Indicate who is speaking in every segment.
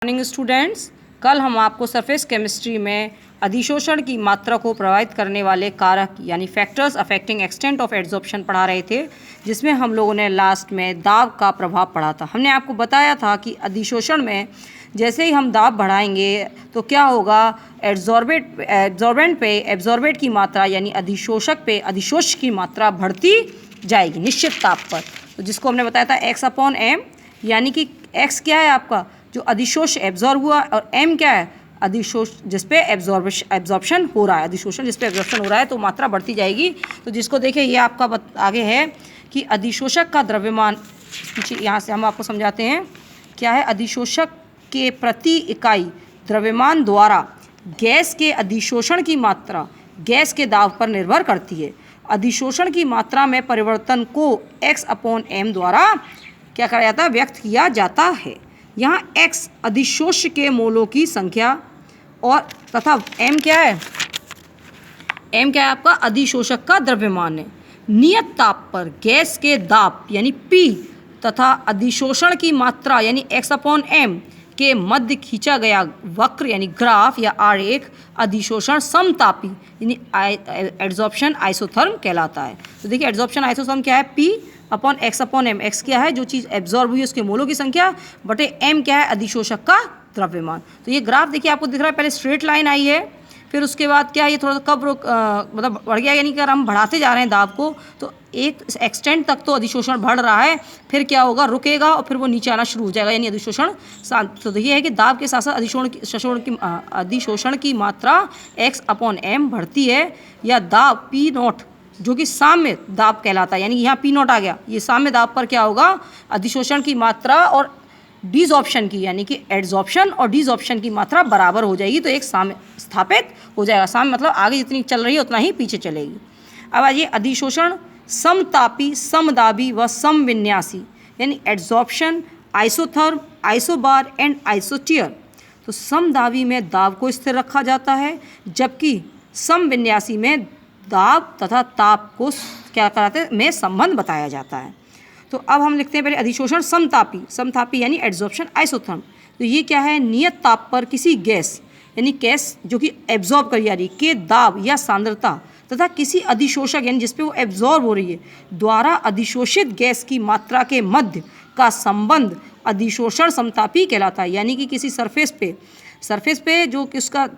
Speaker 1: Morning students, कल हम आपको सरफेस केमिस्ट्री में अधिशोषण की मात्रा को प्रभावित करने वाले कारक यानी factors affecting extent of adsorption पढ़ा रहे थे, जिसमें हम लोगों ने लास्ट में दाब का प्रभाव पढ़ा था। हमने आपको बताया था कि अधिशोषण में जैसे ही हम दाब बढ़ाएंगे तो क्या होगा, एब्जॉर्बेंट पे एब्जॉर्बेट की मात्रा यानी अधिशोषक पे अधिशोष की मात्रा बढ़ती जाएगी निश्चित ताप पर। तो जिसको हमने बताया था x/m, यानी कि x क्या है आपका जो अधिशोष एब्जॉर्ब हुआ और m क्या है अधिशोष जिस पे एब्जॉर्प्शन हो रहा है, अधिशोषण जिस पे एब्जॉर्प्शन हो रहा है, तो मात्रा बढ़ती जाएगी। तो जिसको देखिए ये आपका आगे है कि अधिशोषक का द्रव्यमान, पीछे यहाँ से हम आपको समझाते हैं क्या है। अधिशोषक के प्रति इकाई द्रव्यमान द्वारा गैस के अधिशोषण की मात्रा गैस के दाब पर निर्भर करती है। अधिशोषण की मात्रा में परिवर्तन को x/m द्वारा क्या करा जाता है, व्यक्त किया जाता है। यहाँ x अधिशोष्य के मोलों की संख्या और तथा m क्या है, m क्या है आपका अधिशोषक का द्रव्यमान है। नियत ताप पर गैस के दाब यानी P तथा अधिशोषण की मात्रा यानी x/m के मध्य खींचा गया वक्र यानी ग्राफ या आरेख अधिशोषण समतापी यानी एड्जॉर्प्शन आइसोथर्म कहलाता है। तो देखिए एड्जॉर्प्शन आइसोथर्म क्या है, P/x/m। x क्या है जो चीज़ एब्जॉर्ब हुई उसके मोलों की संख्या बटे m क्या है अधिशोषक का द्रव्यमान। तो ये ग्राफ देखिए आपको दिख रहा है, पहले स्ट्रेट लाइन आई है, फिर उसके बाद क्या है ये थोड़ा सा कब मतलब बढ़ गया, यानी कि अगर हम बढ़ाते जा रहे हैं दाब को तो एक एक्सटेंट तक तो अधिशोषण बढ़ रहा है, फिर क्या होगा रुकेगा और फिर वो नीचे आना शुरू हो जाएगा यानी अधिशोषण शांत। तो ये है कि दाब के साथ साथ अधिशोषण की मात्रा x/m बढ़ती है या दाब P0 जो कि साम्य दाब कहलाता है, यानी यहाँ P0 आ गया, ये साम्य दाब पर क्या होगा अधिशोषण की मात्रा और डिसऑप्शन की यानी कि एड्जॉर्प्शन और डिसऑप्शन की मात्रा बराबर हो जाएगी, तो एक साम्य स्थापित हो जाएगा। साम्य मतलब आगे जितनी चल रही है उतना ही पीछे चलेगी। अब आइए अधिशोषण समतापी, समदाबी व समविन्यासी यानी एड्जॉर्प्शन, आइसोथर्म, आइसोबार एंड आइसोटियर। तो समदाबी में दाब को स्थिर रखा जाता है, जबकि समविन्यासी में दाब तथा ताप को क्या कराते हैं में संबंध बताया जाता है। तो अब हम लिखते हैं पहले अधिशोषण समतापी यानी एड्जॉर्प्शन आइसोथर्म। तो ये क्या है, नियत ताप पर किसी गैस यानी गैस जो कि एब्जॉर्ब कर जा रही के दाब या सांद्रता तथा किसी अधिशोषक यानी जिसपे वो एब्जॉर्ब हो रही है द्वारा अधिशोषित गैस की मात्रा के मध्य का संबंध अधिशोषण समतापी कहलाता है। यानी कि किसी सरफेस पे जो किसका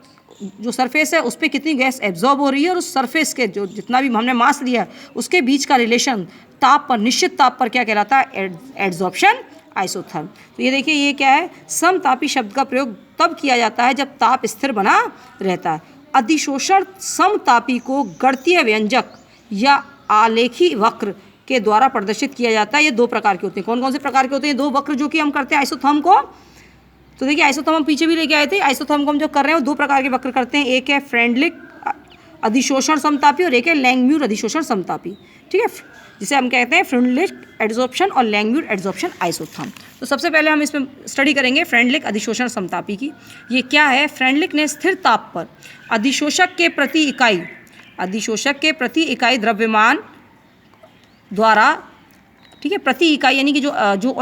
Speaker 1: जो सरफेस है उस पर कितनी गैस एब्जॉर्ब हो रही है और उस सरफेस के जो जितना भी हमने मास लिया है उसके बीच का रिलेशन ताप पर, निश्चित ताप पर क्या कहलाता है, एड्जॉर्प्शन आइसोथर्म। तो ये देखिए ये क्या है, समतापी शब्द का प्रयोग तब किया जाता है जब ताप स्थिर बना रहता है। अधिशोषण समतापी को गणितीय व्यंजक या आलेखी वक्र के द्वारा प्रदर्शित किया जाता है। ये दो प्रकार के होते हैं। कौन कौन से प्रकार के होते हैं, दो वक्र जो कि हम करते हैं आइसोथर्म को। तो देखिए आइसोथर्म हम पीछे भी लेके आए थे, आइसोथर्म को हम जो कर रहे हैं वो दो प्रकार के वक्र करते हैं, एक है फ्रेंडलिक अधिशोषण समतापी और एक है लैंगम्यूर अधिशोषण समतापी। ठीक है, जिसे हम कहते हैं फ्रेंडलिक एड्जॉर्प्शन और लैंगम्यूर एड्जॉर्प्शन आइसोथर्म। तो सबसे पहले हम इसमें स्टडी करेंगे फ्रेंडलिक अधिशोषण समतापी की। ये क्या है, फ्रेंडलिक ने स्थिर ताप पर अधिशोषक के प्रति इकाई द्रव्यमान द्वारा, ठीक है, प्रति इकाई यानी कि जो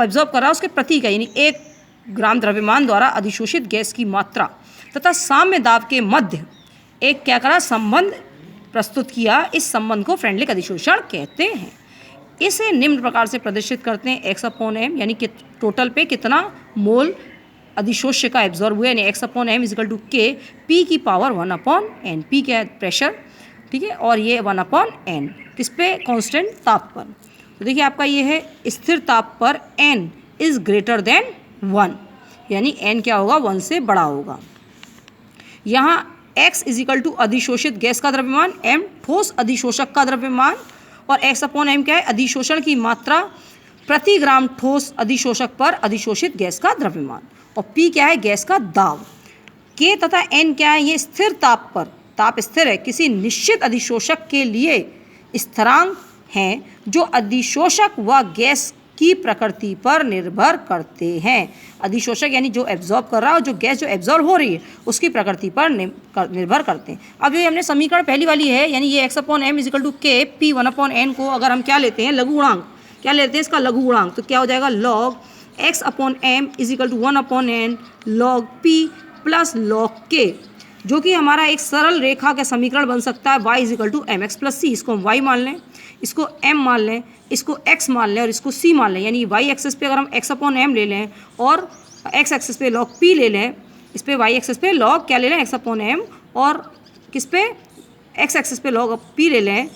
Speaker 1: एब्जॉर्ब कर रहा है उसके प्रति इकाई यानी 1 ग्राम द्रव्यमान द्वारा अधिशोषित गैस की मात्रा तथा साम्य दाब के मध्य एक क्या करा संबंध प्रस्तुत किया। इस संबंध को फ्रेंडलिक अधिशोषण कहते हैं। इसे निम्न प्रकार से प्रदर्शित करते हैं x/m यानी कि टोटल पे कितना मोल अधिशोष्य का एब्जॉर्ब हुआ यानी x/m = K P⁴ 1/n। P क्या है, प्रेशर, ठीक है, और ये 1/n किस पे, कांस्टेंट ताप पर। तो देखिए आपका ये है स्थिर ताप पर n इज़ ग्रेटर देन 1 यानी n क्या होगा 1 से बड़ा होगा। यहाँ x = अधिशोषित गैस का द्रव्यमान, m ठोस अधिशोषक का द्रव्यमान और x/m क्या है अधिशोषण की मात्रा प्रति ग्राम ठोस अधिशोषक पर अधिशोषित गैस का द्रव्यमान और p क्या है गैस का दाब। k तथा n क्या है, ये स्थिर ताप पर, ताप स्थिर है, किसी निश्चित अधिशोषक के लिए स्थिरांक हैं जो अधिशोषक व गैस की प्रकृति पर निर्भर करते हैं। अधिशोषक यानी जो एब्जॉर्ब कर रहा है और जो गैस जो एब्जॉर्ब हो रही है उसकी प्रकृति पर निर्भर करते हैं। अब ये हमने समीकरण पहली वाली है यानी ये x/m = K P 1/n को अगर हम क्या लेते हैं लघु गुणांक, क्या लेते हैं इसका लघु गुणांक, तो क्या हो जाएगा log x upon m is equal to 1 upon n log p plus log k, जो कि हमारा एक सरल रेखा का समीकरण बन सकता है y is equal to M x plus C. इसको हम y मान लें, इसको m मान लें, इसको x मान लें और इसको c मान लें। यानी y एक्सेस पे अगर हम x अपॉन एम ले लें और x एक्सेस पे लॉग p ले लें, इस पे y एक्सेस पे लॉग क्या ले लें x अपॉन एम और किस पे x एक्सेस पे लॉग p ले लें,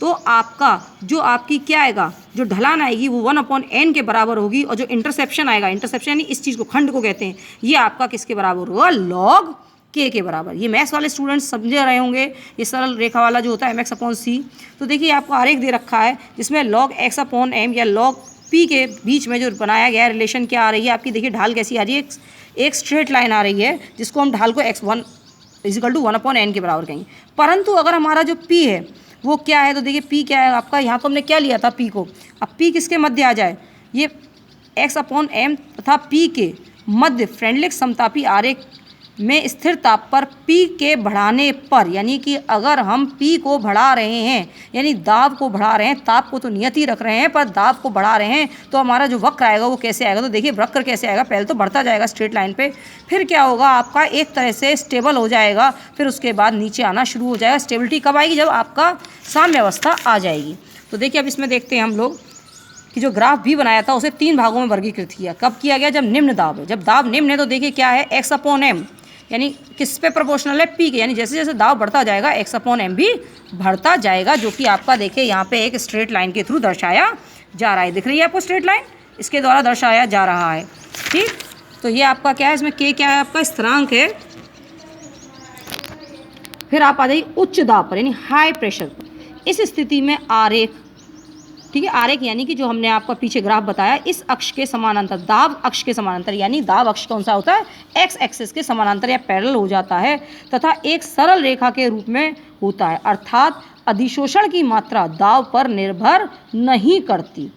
Speaker 1: तो आपका जो आपकी क्या आएगा, जो ढलान आएगी वो 1 अपॉन एन के बराबर होगी और जो इंटरसेप्शन आएगा, इंटरसेप्शन यानी इस चीज़ को खंड को कहते हैं, ये आपका किसके बराबर होगा, लॉग के बराबर। ये मैथ्स वाले स्टूडेंट्स समझे रहे होंगे, ये सरल रेखा वाला जो होता है एम एक्स अपॉन सी। तो देखिए आपको आरेख दे रखा है जिसमें लॉग एक्स अपॉन एम या लॉग पी के बीच में जो बनाया गया है रिलेशन क्या आ रही है आपकी, देखिए ढाल कैसी आ रही है, एक स्ट्रेट लाइन आ रही है जिसको हम ढाल को x1 is equal to 1 upon N के बराबर कहेंगे। परंतु अगर हमारा जो p है वो क्या है, तो देखिए p क्या है आपका, यहाँ तो हमने क्या लिया था p को, अब p किसके मध्य आ जाए, ये x अपॉन एम तथा p के मध्य फ्रेंडलिक समतापी आरेख में स्थिर ताप पर P के बढ़ाने पर, यानी कि अगर हम P को बढ़ा रहे हैं, यानी दाब को बढ़ा रहे हैं, ताप को तो नियत ही रख रहे हैं पर दाब को बढ़ा रहे हैं, तो हमारा जो वक्र आएगा वो कैसे आएगा, तो देखिए वक्र कैसे आएगा, पहले तो बढ़ता जाएगा स्ट्रेट लाइन पे, फिर क्या होगा आपका एक तरह से स्टेबल हो जाएगा, फिर उसके बाद नीचे आना शुरू हो जाएगा। स्टेबिलिटी कब आएगी, जब आपका साम्य अवस्था आ जाएगी। तो देखिए अब इसमें देखते हैं हम लोग कि जो ग्राफ भी बनाया था उसे 3 भागों में वर्गीकृत किया। कब किया गया, जब निम्न दाब है। जब दाब निम्न है तो देखिए क्या है, एक्स अपॉन एम यानी किस पे प्रोपोर्शनल है, पी के, यानी जैसे जैसे दाब बढ़ता जाएगा एक्स अपॉन एम भी बढ़ता जाएगा, जो कि आपका देखिए यहाँ पे एक स्ट्रेट लाइन के थ्रू दर्शाया जा रहा है। दिख रही है आपको स्ट्रेट लाइन, इसके द्वारा दर्शाया जा रहा है। ठीक, तो ये आपका क्या है, इसमें के क्या है आपका स्थिरांक है। फिर आप आ जाइए उच्च दाब पर यानी हाई प्रेशर पर। इस स्थिति में आरेख, ठीक है, आरेख यानी कि जो हमने आपका पीछे ग्राफ बताया, इस अक्ष के समानांतर, दाब अक्ष के समानांतर, यानी दाब अक्ष कौन सा होता है, एक्स एक्सिस के समानांतर या पैरेलल हो जाता है तथा एक सरल रेखा के रूप में होता है, अर्थात अधिशोषण की मात्रा दाब पर निर्भर नहीं करती।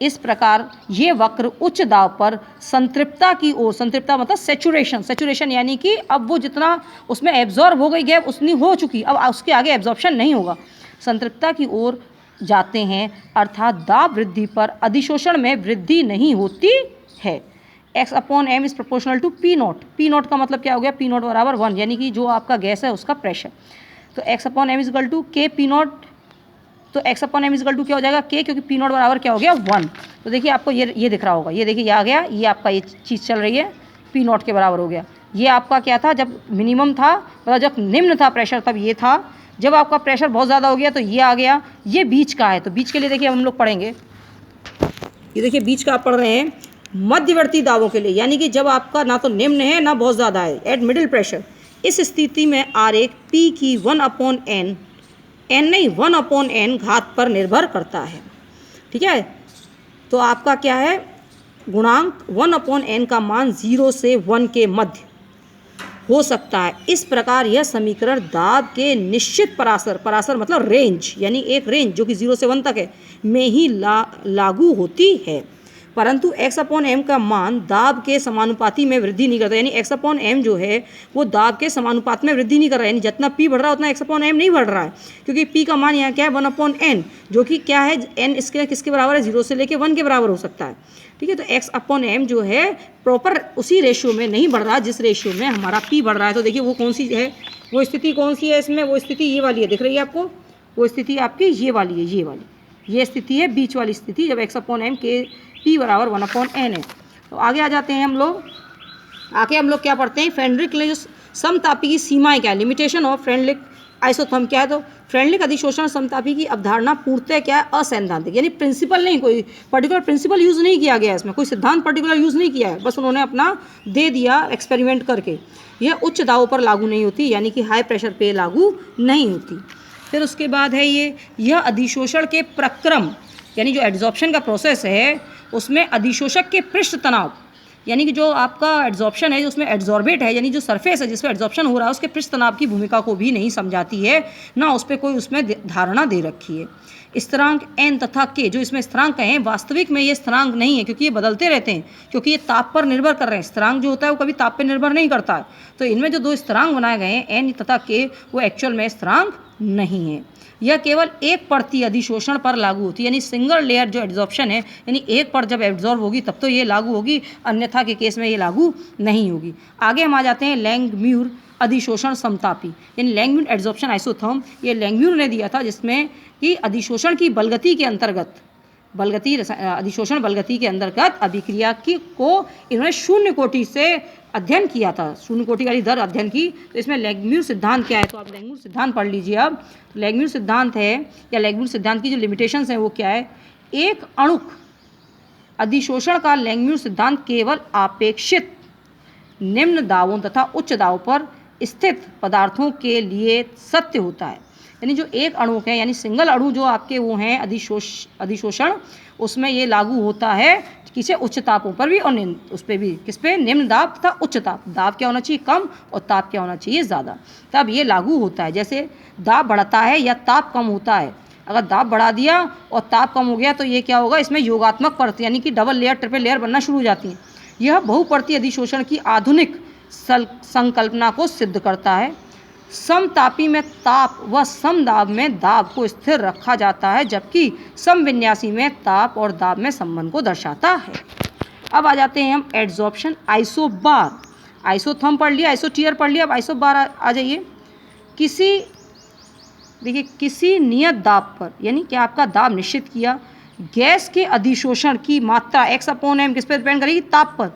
Speaker 1: इस प्रकार ये वक्र उच्च दाब पर संतृप्तता की ओर, संतृप्तता मतलब सेचुरेशन, सेचुरेशन यानी कि अब वो जितना उसमें एब्जॉर्ब हो गई गैप उतनी हो चुकी, अब उसके आगे एब्जॉर्प्शन नहीं होगा, संतृप्तता की ओर जाते हैं, अर्थात दाब वृद्धि पर अधिशोषण में वृद्धि नहीं होती है। x upon m is proportional to p not. P not का मतलब क्या हो गया, पी नॉट बराबर 1, यानी कि जो आपका गैस है उसका प्रेशर। तो x upon m is equal to k p not, तो x upon m is equal to क्या हो जाएगा, k, क्योंकि पी नॉट बराबर क्या हो गया 1। तो देखिए आपको ये दिख रहा होगा, ये देखिए ये आ गया, ये आपका ये चीज़ चल रही है, पी नॉट के बराबर हो गया। ये आपका क्या था, जब मिनिमम था मतलब जब निम्न था प्रेशर तब ये था, जब आपका प्रेशर बहुत ज़्यादा हो गया तो ये आ गया, ये बीच का है। तो बीच के लिए देखिए हम लोग पढ़ेंगे, ये देखिए बीच का आप पढ़ रहे हैं मध्यवर्ती दाबों के लिए, यानी कि जब आपका ना तो निम्न है ना बहुत ज़्यादा है, एट मिडिल प्रेशर। इस स्थिति में आरेख P की 1 अपॉन एन, एन नहीं 1 अपॉन एन घात पर निर्भर करता है। ठीक है, तो आपका क्या है गुणांक 1 अपॉन एन का मान 0 से 1 के मध्य हो सकता है। इस प्रकार यह समीकरण दाब के निश्चित परासर, परासर मतलब रेंज, यानी एक रेंज जो कि 0 से 1 तक है, में ही लागू होती है, परंतु x अपॉन एम का मान दाब के समानुपाती में वृद्धि नहीं करता। यानी x अपॉन एम जो है वो दाब के समानुपात में वृद्धि नहीं कर रहा है, यानी जितना p बढ़ रहा है उतना x अपॉन एम नहीं बढ़ रहा है, क्योंकि p का मान यहाँ क्या है 1 अपॉन एन, जो कि क्या है n इसके किसके बराबर है, 0 से लेके 1 के बराबर हो सकता है। ठीक है, तो x अपॉन एम जो है प्रॉपर उसी रेशियो में नहीं बढ़ रहा जिस रेशियो में हमारा p बढ़ रहा है। तो देखिए वो कौन सी है, वो स्थिति कौन सी है इसमें, वो स्थिति ये वाली है, दिख रही है आपको, वो स्थिति आपकी ये वाली है, ये वाली, ये स्थिति है बीच वाली स्थिति, जब x अपॉन एम के p बराबर 1 अपॉन एन है। तो आगे आ जाते हैं हम लोग, आगे हम लोग क्या पढ़ते हैं, फ्रेंडलिक समतापी की सीमाएं क्या है, लिमिटेशन ऑफ फ्रेंडलिक आइसोथर्म क्या है। तो फ्रेंडलिक अधिशोषण समतापी की अवधारणा पूर्णतः क्या है, असैद्धांतिक, यानी प्रिंसिपल नहीं, कोई पर्टिकुलर प्रिंसिपल यूज़ नहीं किया गया है इसमें, कोई सिद्धांत पर्टिकुलर यूज़ नहीं किया है, बस उन्होंने अपना दे दिया एक्सपेरिमेंट करके। यह उच्च दाबों पर लागू नहीं होती, यानी कि हाई प्रेशर पे लागू नहीं होती। फिर उसके बाद है यह अधिशोषण के प्रक्रम, यानी जो एड्जॉर्प्शन का प्रोसेस है उसमें अधिशोषक के पृष्ठ तनाव, यानी कि जो आपका एड्जॉर्प्शन है उसमें एड्जॉर्बेट है, यानी जो सरफेस है जिस पर एड्जॉर्प्शन हो रहा है उसके पृष्ठ तनाव की भूमिका को भी नहीं समझाती है, ना उस पर कोई उसमें धारणा दे रखी है। स्थिरांक n तथा k, जो इसमें स्थिरांक हैं, वास्तविक में ये स्थिरांक नहीं है क्योंकि ये बदलते रहते हैं, क्योंकि ये ताप पर निर्भर कर रहे हैं। स्थिरांक जो होता है वो कभी ताप पर निर्भर नहीं करता है। तो इनमें जो दो स्थिरांक बनाए गए हैं n तथा k, वो एक्चुअल में स्थिरांक नहीं है। यह केवल एक परतीय अधिशोषण पर लागू होती है, यानी सिंगल लेयर जो एब्जॉर्प्शन है, यानी एक पर जब एब्जॉर्ब होगी तब तो ये लागू होगी, अन्यथा के केस में ये लागू नहीं होगी। आगे हम आ जाते हैं लैंगम्यूर अधिशोषण समतापी, यानी लैंगम्यूर एड्जॉर्प्शन आइसोथर्म। ये लैंगम्यूर ने दिया था, जिसमें कि अधिशोषण की बलगति के अंतर्गत, अधिशोषण बलगति के अंतर्गत अभिक्रिया को इन्होंने शून्य कोटि से अध्ययन किया था, शून्य कोटि वाली दर अध्ययन की। तो इसमें लैंगम्यूर सिद्धांत क्या है, तो आप लैंगम्यूर सिद्धांत पढ़ लीजिए। अब लैंगम्यूर सिद्धांत है, या लैंगम्यूर सिद्धांत की जो लिमिटेशंस हैं वो क्या है, एक अणुक अधिशोषण का लैंगम्यूर सिद्धांत केवल अपेक्षित निम्न दावों तथा उच्च दावों पर स्थित पदार्थों के लिए सत्य होता है। यानी जो एक अणु है, यानी सिंगल अणु जो आपके वो हैं अधिशोषण, उसमें ये लागू होता है किसे, उच्च तापों पर भी और उस पर भी, किस पे, निम्न दाब तथा उच्च ताप। दाब क्या होना चाहिए, कम, और ताप क्या होना चाहिए, ज़्यादा, तब ये लागू होता है। जैसे दाब बढ़ता है या ताप कम होता है, अगर दाब बढ़ा दिया और ताप कम हो गया तो ये क्या होगा, इसमें योगात्मक परत यानी कि डबल लेयर ट्रिपल लेयर बनना शुरू हो जाती है। यह बहुपर्तीय अधिशोषण की आधुनिक संकल्पना को सिद्ध करता है। समतापी में ताप व समदाब में दाब को स्थिर रखा जाता है, जबकि समविन्यासी में ताप और दाब में संबंध को दर्शाता है। अब आ जाते हैं हम एड्जॉर्प्शन आइसोबार। आइसोथर्म पढ़ लिया, आइसोटीयर पढ़ लिया, अब आइसोबार आ जाइए। किसी नियत दाब पर, यानी कि आपका दाब निश्चित किया, गैस के अधिशोषण की मात्रा x/m किस पर डिपेंड करेगी, ताप पर।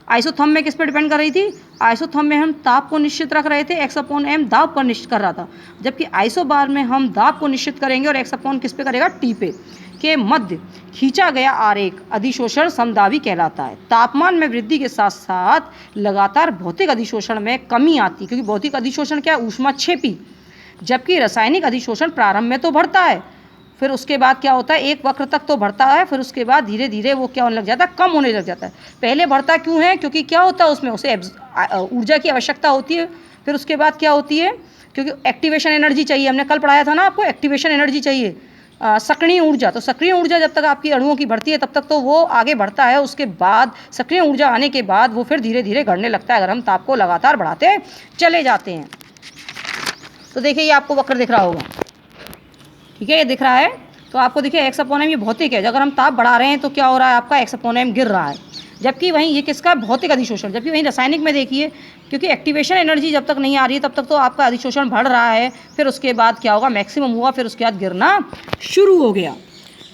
Speaker 1: आइसोथर्म में किस पर डिपेंड कर रही थी, आइसोथर्म में हम ताप को निश्चित रख रहे थे, x/m दाब पर निश्चित कर रहा था, जबकि आइसोबार में हम दाब को निश्चित करेंगे और x/, किस पे करेगा, t पे। के मध्य खींचा गया आरेख अधिशोषण समदाबी कहलाता है। तापमान में वृद्धि के साथ साथ लगातार भौतिक अधिशोषण में कमी आती, क्योंकि भौतिक अधिशोषण क्या है, ऊष्माक्षेपी, जबकि रासायनिक अधिशोषण प्रारंभ में तो बढ़ता है, फिर उसके बाद क्या होता है, एक वक्र तक तो बढ़ता है, फिर उसके बाद धीरे धीरे वो क्या होने लग जाता है, कम होने लग जाता है। पहले बढ़ता क्यों है, क्योंकि क्या होता है उसमें, उसे ऊर्जा की आवश्यकता होती है। फिर उसके बाद क्या होती है, क्योंकि एक्टिवेशन एनर्जी चाहिए, हमने कल पढ़ाया था ना आपको, एक्टिवेशन एनर्जी चाहिए, सक्रिय ऊर्जा। तो सक्रिय ऊर्जा जब तक आपकी अणुओं की बढ़ती है तब तक तो वो आगे बढ़ता है, उसके बाद सक्रिय ऊर्जा आने के बाद वो फिर धीरे धीरे घटने लगता है, अगर हम ताप को लगातार बढ़ाते चले जाते हैं। तो देखिए ये आपको वक्र दिख रहा होगा, ठीक है, ये दिख रहा है, तो आपको देखिए x/m ये भौतिक है, अगर हम ताप बढ़ा रहे हैं तो क्या हो रहा है, आपका x/m गिर रहा है, जबकि वहीं ये किसका, भौतिक अधिशोषण। जबकि वहीं रासायनिक में देखिए, क्योंकि एक्टिवेशन एनर्जी जब तक नहीं आ रही है तब तक तो आपका अधिशोषण बढ़ रहा है, फिर उसके बाद क्या होगा, मैक्सिमम हुआ, फिर उसके बाद गिरना शुरू हो गया।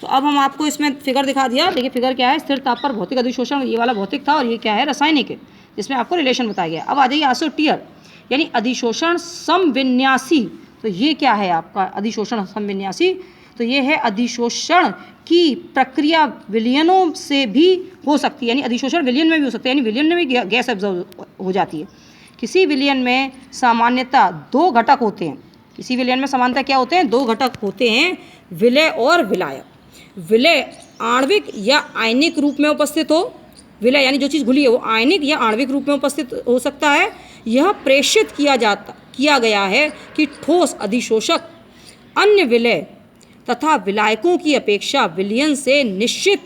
Speaker 1: तो अब हम आपको इसमें फिगर दिखा दिया, देखिए फिगर क्या है, स्थिर ताप पर भौतिक अधिशोषण, ये वाला भौतिक था, और ये क्या है, रासायनिक है, जिसमें आपको रिलेशन बताया गया। अब आ जाइए आइसोटीयर, यानी अधिशोषण समविन्यासी। तो ये क्या है आपका अधिशोषण समविन्यासी, तो ये है अधिशोषण की प्रक्रिया विलयनों से भी हो सकती है, यानी अधिशोषण विलयन में भी हो सकता है, यानी विलयन में भी गैस एब्जॉर्ब हो जाती है। किसी विलयन में सामान्यतः दो घटक होते हैं, किसी विलयन में सामान्यतः क्या होते हैं, दो घटक होते हैं, विलय और विलायक। विलय आणविक या आयनिक रूप में उपस्थित हो, विलय यानी जो चीज़ घुली है वो आयनिक या आणविक रूप में उपस्थित हो सकता है। यह प्रेषित किया गया है कि ठोस अधिशोषक अन्य विलय तथा विलायकों की अपेक्षा विलयन से निश्चित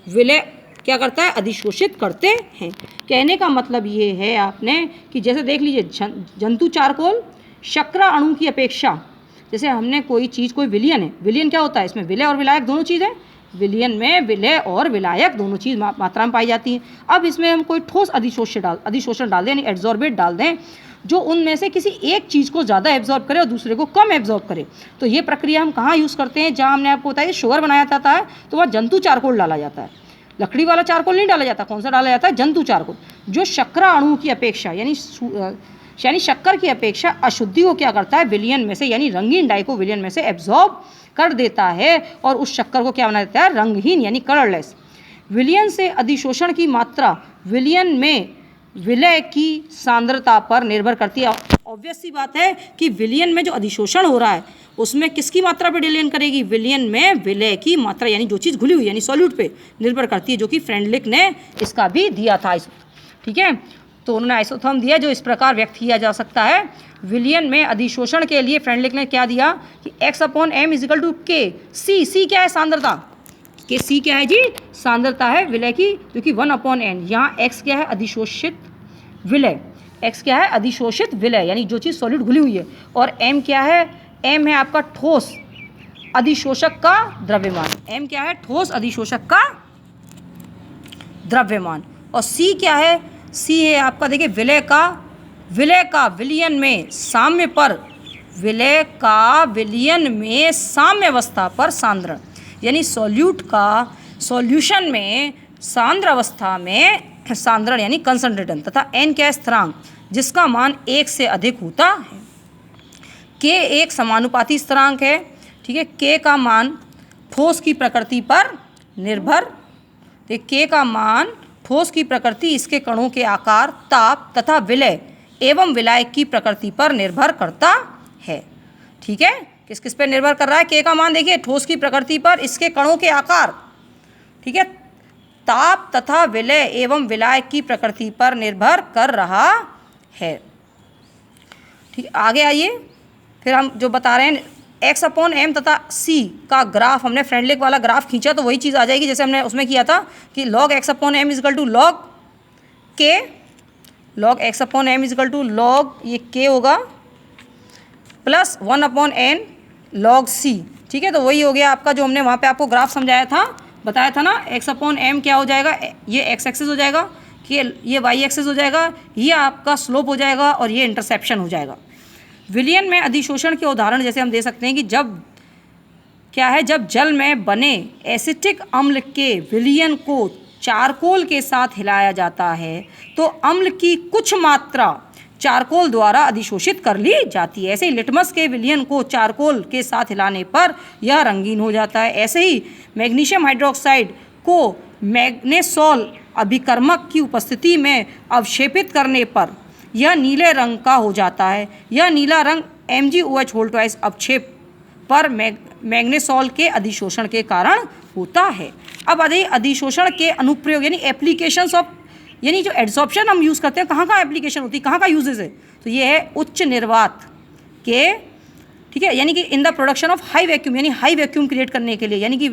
Speaker 1: विलय क्या करता है, अधिशोषित करते हैं। कहने का मतलब ये है आपने कि जैसे देख लीजिए जंतु चारकोल शर्करा अणु की अपेक्षा, जैसे हमने कोई चीज़, कोई विलयन है, विलयन क्या होता है, इसमें विलय और विलायक दोनों चीज़ है, विलयन में विलय और विलायक दोनों चीज़ मात्रा में पाई जाती हैं। अब इसमें हम कोई ठोस अधिशोषण डाल दें, यानी एड्जॉर्बेट डाल दें, जो उनमें से किसी एक चीज़ को ज़्यादा एब्जॉर्ब करे और दूसरे को कम एब्जॉर्ब करे। तो ये प्रक्रिया हम कहाँ यूज़ करते हैं, जहाँ हमने आपको बताया शुगर बनाया जाता है तो वहाँ जंतु चारकोल डाला जाता है, लकड़ी वाला चारकोल नहीं डाला जाता। कौन सा डाला जाता है, जंतु चारकोल, जो शर्करा अणु की अपेक्षा यानी शक्कर की अपेक्षा अशुद्धि को क्या करता है, विलयन में से, यानी रंगीन डाई को विलयन में से एब्जॉर्ब कर देता है और उस शक्कर को क्या बना देता है, रंगहीन यानी कलरलेस। विलयन से अधिशोषण की मात्रा विलयन में विलय की सांद्रता पर निर्भर करती है। ऑब्वियस सी बात है कि विलयन में जो अधिशोषण हो रहा है उसमें किसकी मात्रा पर डिलेन करेगी, विलयन में विलय की मात्रा, यानी जो चीज़ घुली हुई यानी सॉल्यूट पे निर्भर करती है, जो कि फ्रेंडलिक ने इसका भी दिया था, ठीक है। तो उन्होंने आइसोथर्म दिया जो इस प्रकार व्यक्त किया जा सकता है। विलियन में अधिशोषण के लिए फ्रेंडलिक ने क्या दिया कि x/m = k। सी क्या है? सांद्रता। कि सी क्या है जी? सांद्रता है विलय की, जो कि 1/n। यहाँ x क्या है? अधिशोषित विलय। x क्या है? अधिशोषित विलय, यानी जो चीज़ सॉलिड घुली हुई है। और m क्या है? m है आपका ठोस अधिशोषक का द्रव्यमान। m क्या है? ठोस अधिशोषक का द्रव्यमान। और c क्या है? c है आपका, देखिए, विलय का विलयन में साम्य पर, विलय का विलयन में साम्य अवस्था पर सांद्रण, यानी सॉल्यूट का सॉल्यूशन में सांद्र अवस्था में सांद्रण यानी कंसंट्रेशन, तथा n क्या है? स्थिरांक, जिसका मान 1 से अधिक होता है। k एक समानुपाती स्थिरांक है, ठीक है। k का मान ठोस की प्रकृति पर निर्भर, k का मान ठोस की प्रकृति, इसके कणों के आकार, ताप तथा विलय एवं विलायक की प्रकृति पर निर्भर करता है, ठीक है। किस किस पर निर्भर कर रहा है? k का मान देखिए, ठोस की प्रकृति पर, इसके कणों के आकार, ठीक है, ताप तथा विलय एवं विलायक की प्रकृति पर निर्भर कर रहा है, ठीक। आगे आइए, फिर हम जो बता रहे हैं x/m तथा c का ग्राफ, हमने फ्रेंडलिक वाला ग्राफ खींचा तो वही चीज़ आ जाएगी जैसे हमने उसमें किया था कि log x/m = log k, log x/m = log ये k होगा प्लस 1/n log c, ठीक है। तो वही हो गया आपका जो हमने वहाँ पे आपको ग्राफ समझाया था, बताया था ना। x/m क्या हो जाएगा? ये x एक्सिस हो जाएगा, कि ये y एक्सिस हो जाएगा, ये आपका स्लोप हो जाएगा और ये इंटरसेप्शन हो जाएगा। विलयन में अधिशोषण के उदाहरण जैसे हम दे सकते हैं कि जब क्या है, जब जल में बने एसिटिक अम्ल के विलयन को चारकोल के साथ हिलाया जाता है तो अम्ल की कुछ मात्रा चारकोल द्वारा अधिशोषित कर ली जाती है। ऐसे ही लिटमस के विलयन को चारकोल के साथ हिलाने पर यह रंगीन हो जाता है। ऐसे ही मैग्नीशियम हाइड्रोक्साइड को मैग्नेसॉल अभिकर्मक की उपस्थिति में अवक्षेपित करने पर यह नीले रंग का हो जाता है। यह नीला रंग MgOH अवक्षेप पर मैग्नेसॉल के अधिशोषण के कारण होता है। अब अधिशोषण के अनुप्रयोग यानी एप्लीकेशंस ऑफ, यानी जो एड्सॉर्प्शन हम यूज़ करते हैं, कहाँ कहाँ एप्लीकेशन होती है, कहाँ कहाँ यूजेस है, तो ये है उच्च निर्वात के, ठीक है, यानी कि in the production of high vacuum, यानी हाई वैक्यूम क्रिएट करने के लिए, यानी कि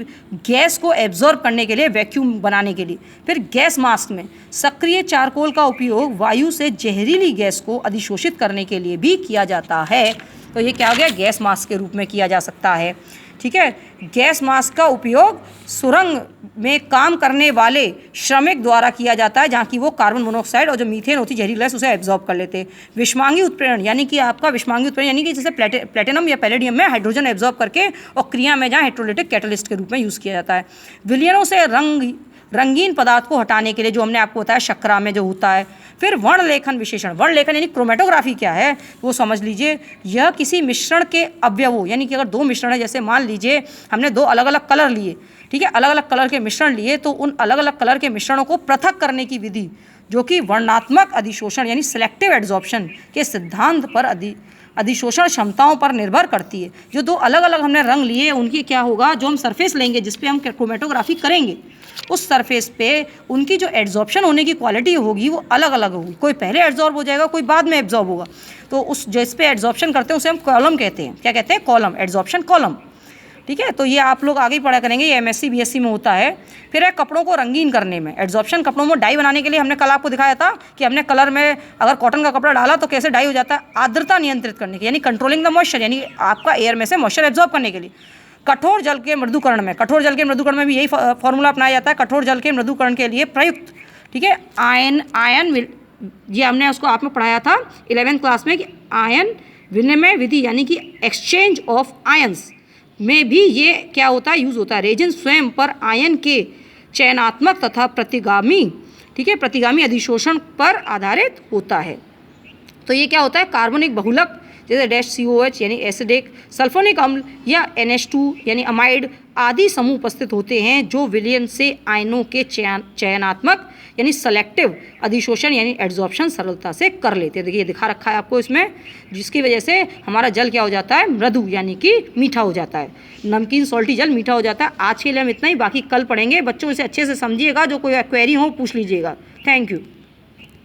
Speaker 1: गैस को एब्जॉर्ब करने के लिए, वैक्यूम बनाने के लिए। फिर गैस मास्क में सक्रिय चारकोल का उपयोग वायु से जहरीली गैस को अधिशोषित करने के लिए भी किया जाता है। तो ये क्या हो गया? गैस मास्क के रूप में किया जा सकता है, ठीक है। गैस मास्क का उपयोग सुरंग में काम करने वाले श्रमिक द्वारा किया जाता है, जहाँ की वो कार्बन मोनोऑक्साइड और जो मीथेन होती है जहरीली गैस उसे एब्जॉर्ब कर लेते हैं। विषमांगी उत्प्रेरण, यानी कि आपका विषमांगी उत्प्रेरण यानी कि जैसे प्लेटिनम या पैलेडियम में हाइड्रोजन एब्जॉर्ब करके और क्रिया में जहाँ हाइड्रोलिटिक कैटलिस्ट के रूप में यूज़ किया जाता है। विलयनों से रंगीन पदार्थ को हटाने के लिए जो हमने आपको बताया शक्करा में जो होता है। फिर वर्णलेखन विशेषण, वर्णलेखन यानी क्रोमेटोग्राफी क्या है वो समझ लीजिए। यह किसी मिश्रण के अवयवों, यानी कि अगर दो मिश्रण है, जैसे मान लीजिए हमने दो अलग अलग कलर लिए, ठीक है, अलग अलग कलर के मिश्रण लिए, तो उन अलग अलग कलर के मिश्रणों को पृथक करने की विधि जो कि वर्णात्मक अधिशोषण यानी सिलेक्टिव एड्सॉर्प्शन के सिद्धांत पर अधिशोषण क्षमताओं पर निर्भर करती है। जो दो अलग अलग हमने रंग लिए उनकी क्या होगा, जो हम सरफेस लेंगे जिस पे हम क्रोमेटोग्राफी करेंगे, उस सरफेस पे उनकी जो एड्सॉर्प्शन होने की क्वालिटी होगी वो अलग अलग होगी। कोई पहले एड्सॉर्ब हो जाएगा, कोई बाद में एब्जॉर्ब होगा। तो उस जिस पे एड्सॉर्प्शन करते हैं उसे हम कॉलम कहते हैं। क्या कहते हैं? कॉलम, एड्सॉर्प्शन कॉलम, ठीक है। तो ये आप लोग आगे पढ़ा करेंगे, ये MSc BSc में होता है। फिर है कपड़ों को रंगीन करने में एड्सॉर्प्शन। कपड़ों में डाई बनाने के लिए हमने कल आपको दिखाया था कि हमने कलर में अगर कॉटन का कपड़ा डाला तो कैसे डाई हो जाता है। आर्द्रता नियंत्रित करने के, यानी कंट्रोलिंग द मॉइस्चर, यानी आपका एयर में से मॉइस्चर एब्जॉर्ब करने के लिए। कठोर जल के मृदुकरण में, कठोर जल के मृदुकरण में भी यही फॉर्मूला अपनाया जाता है। कठोर जल के मृदुकरण के लिए प्रयुक्त, ठीक है, आयन ये हमने उसको आप में पढ़ाया था 11th क्लास में कि आयन विनिमय विधि यानी कि एक्सचेंज ऑफ आयंस में भी ये क्या होता है, यूज़ होता है। रेजिन स्वयं पर आयन के चयनात्मक तथा प्रतिगामी, ठीक है, प्रतिगामी अधिशोषण पर आधारित होता है। तो ये क्या होता है, कार्बनिक बहुलक जैसे -COH यानी एसिडिक, सल्फोनिक अम्ल या NH2 यानी अमाइड आदि समूह उपस्थित होते हैं जो विलयन से आयनों के चयनात्मक यानी सेलेक्टिव अधिशोषण यानी एड्सॉर्प्शन सरलता से कर लेते हैं। देखिए दिखा रखा है आपको इसमें, जिसकी वजह से हमारा जल क्या हो जाता है, मृदु यानी कि मीठा हो जाता है। नमकीन सॉल्टी जल मीठा हो जाता है। आज के लिए हम इतना ही, बाकी कल पढ़ेंगे। बच्चों इसे अच्छे से समझिएगा, जो कोई क्वेरी हो पूछ लीजिएगा। Thank you.